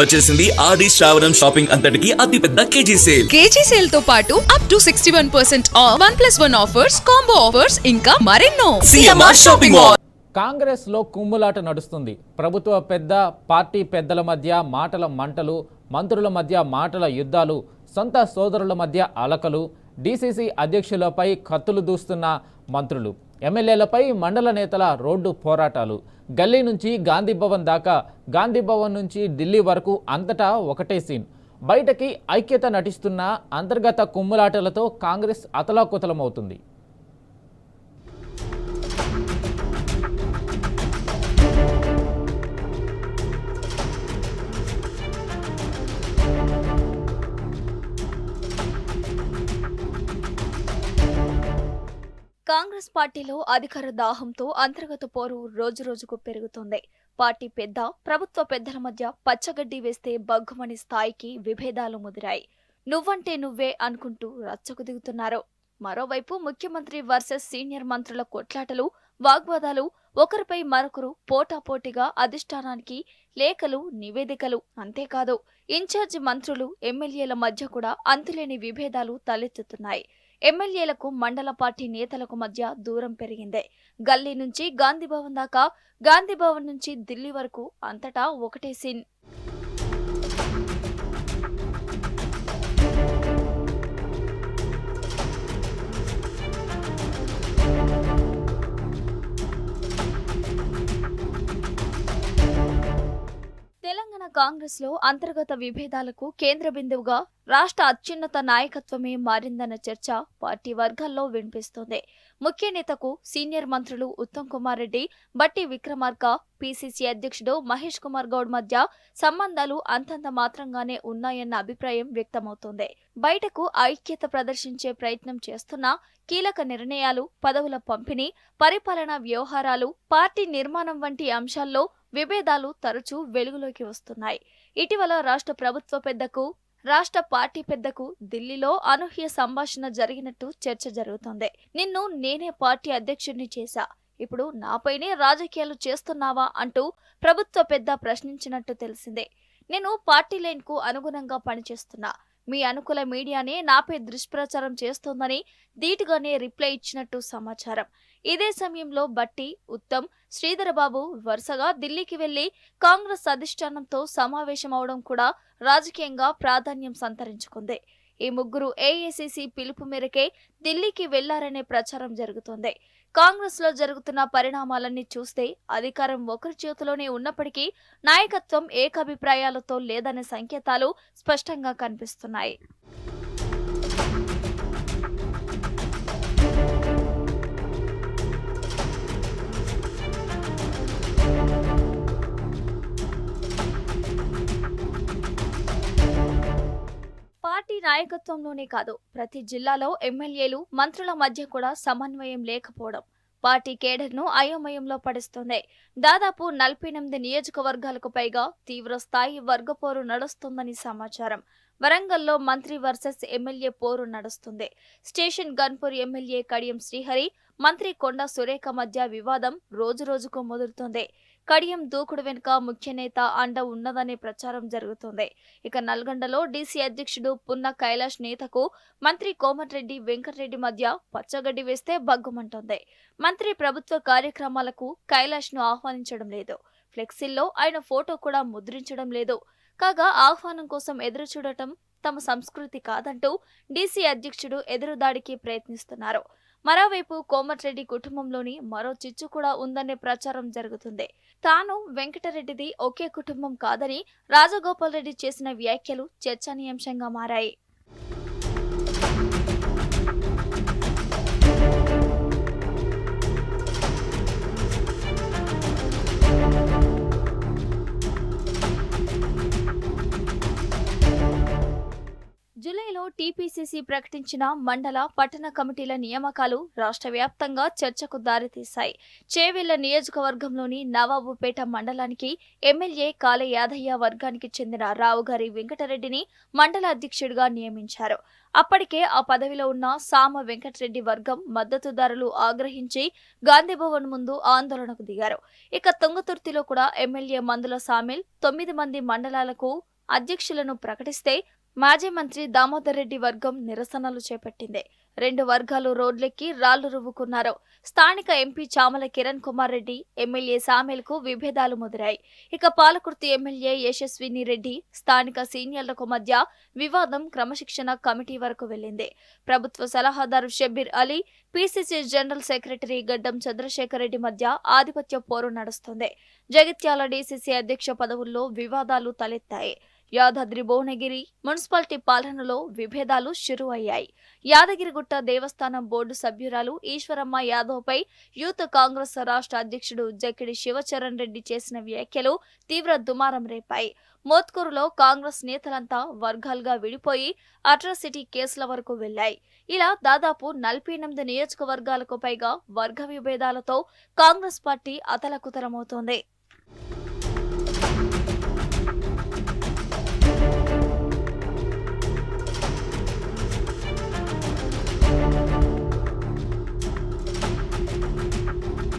వచ్చేసింది ఆది శ్రావణం షాపింగ్ అంతటికి అతిపెద్ద కేజీ సేల్. కేజీ సేల్ తో పాటు up to 61% of 1+1 offers, combo offers ఇంకా మరెన్నో. CMR shopping mall. కాంగ్రెస్ లో కుమ్ములాట నడుస్తుంది. ప్రభుత్వ పార్టీ పెద్దల మధ్య మాటల మంటలు, మంత్రుల మధ్య మాటల యుద్ధాలు, సొంత సోదరుల మధ్య అలకలు, డీసీసీ అధ్యక్షులపై కత్తులు దూస్తున్న మంత్రులు, ఎమ్మెల్యేలపై మండల నేతల రోడ్డు పోరాటాలు. గల్లీ నుంచి గాంధీ భవన్ దాకా, గాంధీ భవన్ నుంచి ఢిల్లీ వరకు అంతటా ఒకటే సీన్. బయటకి ఐక్యత నటిస్తున్న అంతర్గత కుమ్ములాటలతో కాంగ్రెస్ అతలాకుతలమవుతుంది. కాంగ్రెస్ పార్టీలో అధికార దాహంతో అంతర్గత పోరు రోజురోజుకు పెరుగుతోంది. పార్టీ పెద్ద, ప్రభుత్వ పెద్దల మధ్య పచ్చగడ్డి వేస్తే బగ్గుమని స్థాయికి విభేదాలు ముదిరాయి. నువ్వంటే నువ్వే అనుకుంటూ రచ్చకు దిగుతున్నారు. మరోవైపు ముఖ్యమంత్రి వర్సెస్ సీనియర్ మంత్రుల కొట్లాటలు, వాగ్వాదాలు, ఒకరిపై మరొకరు పోటాపోటీగా అధిష్టానానికి లేఖలు, నివేదికలు. అంతేకాదు, ఇన్ఛార్జి మంత్రులు, ఎమ్మెల్యేల మధ్య కూడా అంతులేని విభేదాలు తలెత్తుతున్నాయి. ఎమ్మెల్యేలకు, మండల పార్టీ నేతలకు మధ్య దూరం పెరిగిందే. గల్లీ నుంచి గాంధీభవన్ దాకా, గాంధీభవన్ నుంచి ఢిల్లీ వరకు అంతటా ఒకటే సీన్. తెలంగాణ కాంగ్రెస్ లో అంతర్గత విభేదాలకు కేంద్ర బిందువుగా రాష్ట్ర అత్యున్నత నాయకత్వమే మారిందన్న చర్చ పార్టీ వర్గాల్లో వినిపిస్తోంది. ముఖ్య నేతకు సీనియర్ మంత్రులు ఉత్తమ్ కుమార్ రెడ్డి, బట్టి విక్రమార్క, పీసీసీ అధ్యక్షుడు మహేష్ కుమార్ గౌడ్ మధ్య సంబంధాలు అంతంత మాత్రంగానే ఉన్నాయన్న అభిప్రాయం వ్యక్తమవుతోంది. బయటకు ఐక్యత ప్రదర్శించే ప్రయత్నం చేస్తున్నా కీలక నిర్ణయాలు, పదవుల పంపిణీ, పరిపాలనా వ్యవహారాలు, పార్టీ నిర్మాణం వంటి అంశాల్లో విభేదాలు తరచూ వెలుగులోకి వస్తున్నాయి. ఇటీవల రాష్ట్ర ప్రభుత్వ పెద్దకు, రాష్ట్ర పార్టీ పెద్దకు ఢిల్లీలో అనూహ్య సంభాషణ జరిగినట్టు చర్చ జరుగుతోంది. నిన్ను నేనే పార్టీ అధ్యక్షుడిని చేశా, ఇప్పుడు నాపైనే రాజకీయాలు చేస్తున్నావా అంటూ ప్రభుత్వ పెద్ద ప్రశ్నించినట్టు తెలిసిందే. నేను పార్టీ లైన్ కు అనుగుణంగా పనిచేస్తున్నా, మీ అనుకూల మీడియానే నాపై దుష్ప్రచారం చేస్తోందని ధీటుగానే రిప్లై ఇచ్చినట్టు సమాచారం. ఇదే సమయంలో బట్టి, ఉత్తమ్, శ్రీధరబాబు వరుసగా ఢిల్లీకి వెళ్లి కాంగ్రెస్ అధిష్టానంతో సమావేశమవడం కూడా రాజకీయంగా ప్రాధాన్యం సంతరించుకుంది. ఈ ముగ్గురు ఏఐసీసీ పిలుపు మేరకే ఢిల్లీకి వెళ్లారనే ప్రచారం జరుగుతోంది. కాంగ్రెస్ లో జరుగుతున్న పరిణామాలన్నీ చూస్తే అధికారం ఒకరి చేతిలోనే ఉన్నప్పటికీ నాయకత్వం ఏకాభిప్రాయాలతో లేదనే సంకేతాలు స్పష్టంగా కనిపిస్తున్నాయి. పార్టీ నాయకత్వంలోనే కాదు, ప్రతి జిల్లాలో ఎమ్మెల్యేలు, మంత్రుల మధ్య కూడా సమన్వయం లేకపోవడం పార్టీ కేడర్ను అయోమయంలో పడిస్తోంది. దాదాపు 48 నియోజకవర్గాలకు పైగా తీవ్ర స్థాయి వర్గపోరు నడుస్తోందని సమాచారం. వరంగల్లో మంత్రి వర్సెస్ ఎమ్మెల్యే పోరు నడుస్తుంది. స్టేషన్ గన్పూర్ ఎమ్మెల్యే కడియం శ్రీహరి, మంత్రి కొండా సురేఖ మధ్య వివాదం రోజురోజుకు ముదురుతోంది. కడియం దూకుడు వెనుక ముఖ్య నేత అండ ఉన్నదనే ప్రచారం జరుగుతోంది. ఇక నల్గొండలో డీసీ అధ్యక్షుడు పున్న కైలాష్ నేతకు మంత్రి కోమటిరెడ్డి వెంకటరెడ్డి మధ్య పచ్చగడ్డి వేస్తే బగ్గుమంటోంది. మంత్రి ప్రభుత్వ కార్యక్రమాలకు కైలాష్ ను ఆహ్వానించడం లేదు. ఫ్లెక్సీల్లో ఆయన ఫోటో కూడా ముద్రించడం లేదు. కాగా ఆహ్వానం కోసం ఎదురు చూడటం తమ సంస్కృతి కాదంటూ డీసీ అధ్యక్షుడు ఎదురుదాడికి ప్రయత్నిస్తున్నారు. మరోవైపు కోమటిరెడ్డి కుటుంబంలోని మరో చిచ్చు కూడా ఉందనే ప్రచారం జరుగుతుంది. తాను వెంకటరెడ్డిది ఒకే కుటుంబం కాదని రాజగోపాల్ రెడ్డి చేసిన వ్యాఖ్యలు చర్చనీయాంశంగా మారాయి. జూలైలో టీపీసీసీ ప్రకటించిన మండల పట్టణ కమిటీల నియామకాలు రాష్ట్ర వ్యాప్తంగా చర్చకు దారితీశాయి. చేవెళ్ల నియోజకవర్గంలోని నవాబుపేట మండలానికి ఎమ్మెల్యే కాలే యాదయ్య వర్గానికి చెందిన రావుగారి వెంకటరెడ్డిని మండల అధ్యక్షుడిగా నియమించారు. అప్పటికే ఆ పదవిలో ఉన్న సామ వెంకటరెడ్డి వర్గం మద్దతుదారులు ఆగ్రహించి గాంధీభవన్ ముందు ఆందోళనకు దిగారు. ఇక తుంగతుర్తిలో కూడా ఎమ్మెల్యే మందుల సామిల్ 9 మంది మండలాలకు అధ్యక్షులను ప్రకటిస్తే మాజీ మంత్రి దామోదర్ రెడ్డి వర్గం నిరసనలు చేపట్టింది. 2 వర్గాలు రోడ్లెక్కి రాళ్లు రువ్వుకున్నారు. స్థానిక ఎంపీ చామల కిరణ్ కుమార్ రెడ్డి, ఎమ్మెల్యే సామేల్కు విభేదాలు ముదిరాయి. ఇక పాలకుర్తి ఎమ్మెల్యే యశస్విని రెడ్డి, స్థానిక సీనియర్లకు మధ్య వివాదం క్రమశిక్షణ కమిటీ వరకు వెళ్లింది. ప్రభుత్వ సలహాదారు Shabbir Ali, PCC general secretary గడ్డం చంద్రశేఖర్ రెడ్డి మధ్య ఆధిపత్య పోరు నడుస్తుంది. జగిత్యాల డీసీసీ అధ్యక్ష పదవుల్లో వివాదాలు తలెత్తాయి. యాదాద్రి భువనగిరి మున్సిపాలిటీ పాలనలో విభేదాలు షురు అయ్యాయి. యాదగిరిగుట్ట దేవస్థానం బోర్డు సభ్యురాలు ఈశ్వరమ్మ యాదవ్పై యూత్ కాంగ్రెస్ రాష్ట్ర అధ్యక్షుడు జక్కిడి శివచరణ్ రెడ్డి చేసిన వ్యాఖ్యలు తీవ్ర దుమారం రేపాయి. మోత్కూరులో కాంగ్రెస్ నేతలంతా వర్గాలుగా విడిపోయి అట్రాసిటీ కేసుల వరకు వెళ్లాయి. ఇలా దాదాపు 48 నియోజకవర్గాలకు పైగా వర్గ విభేదాలతో కాంగ్రెస్ పార్టీ అతలకుతలమవుతోంది.